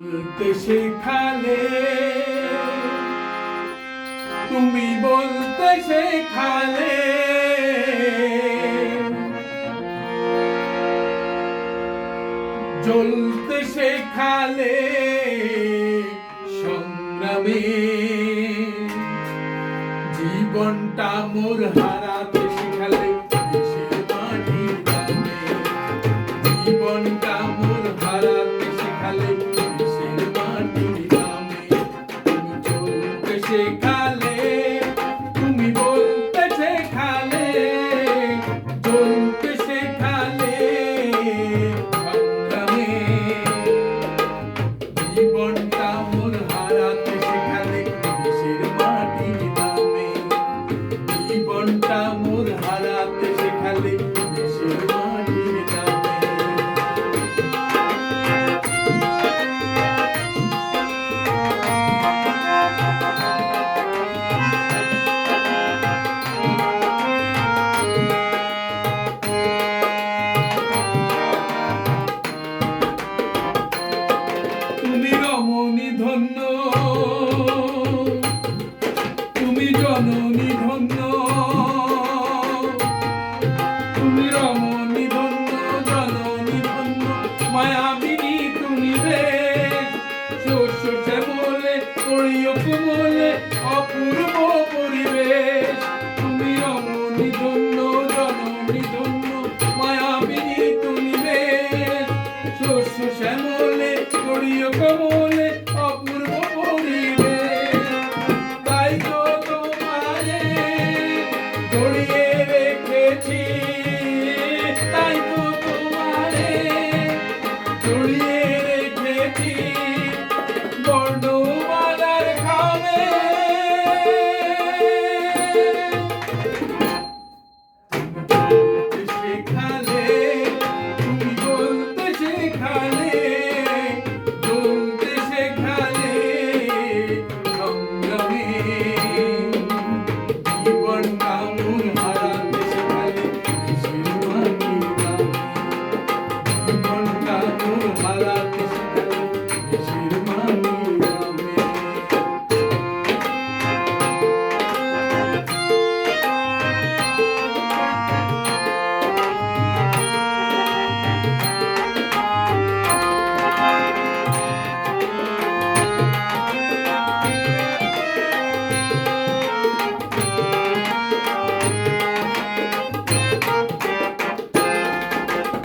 বলতে শেখালে, তুমি বলতে শেখালে, জ্বলতে শেখালে সংগ্রামে, জীবনটা মোর হারাতে শেখালে দেশের মাটির দামে, জীবনটা মোর হারাতে শেখালে দেশের মাটির দামে। তুমি চলতে শেখালে, তুমি বলতে শেখালে, চলতে শেখালে সংগ্রামে, জীবনটা মোর হারাতে শেখালে দেশের মাটির দামে, জীবনটা মোর হারাতে শেখালে দেশের মাটির দামে। তুমি রমণী ধন্য, তুমি জননী ধন্য, তুমি রমণী ধন্য, জননী ধন্য, মায়াবিনী তুমি বেশ, শস্য শ্যামলে করিও কোমলে অপূর্ব পরিবেশ। তুমি রমণী ধন্য, জননী ধন্য, মায়াবিনী তুমি বেশ, শস্য শ্যামলে করিও কোমলে অপূর্ব পরিবেশ। তাই তো তোমারে জড়িয়ে রেখেছি, তাই তো তোমারে জড়িয়ে রেখেছি বর্ণমালার খামে। শেখালে, তুমি বলতে শেখালে, চলতে শেখালে সংগ্রামে, জীবনটা মোর হারাতে শেখালে দেশের মাটির দামে, জীবনটা মোর হারাতে শেখালে দেশের মাটির দামে।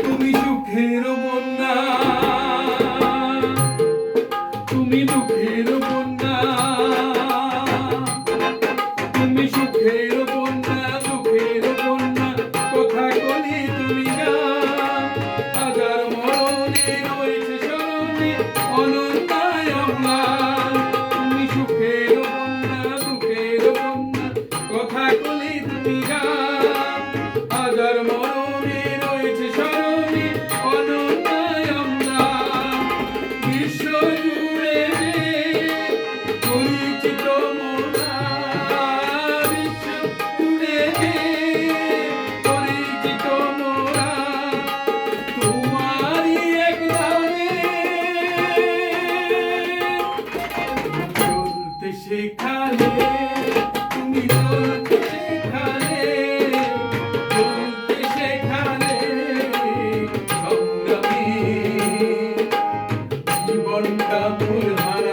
তুমি সুখের বন্যা, তুমি দুঃখের বন্যা, তুমি সুখের বন্যা, দুঃখের বন্যা, কথা কলি তুমি গান, হাজার মরণে রয়েছে স্মরণে অনন্যায় অম্লান। তুমি সুখের বন্যা, দুঃখের বন্যা, কথা কলি তুমি গান, হাজার মরণে রয়েছে স্মরণে অনন্যায় অম্লান। বিশ্ব জুড়ে পরিচিত মোরা, বিশ্ব জুড়ে পরিচিত মোরা, তোমারই এক নামে। চলতে শেখালে, তুমি চলতে শেখালে, চলতে শেখালে সংগ্রামে, জীবনটা মোর হারা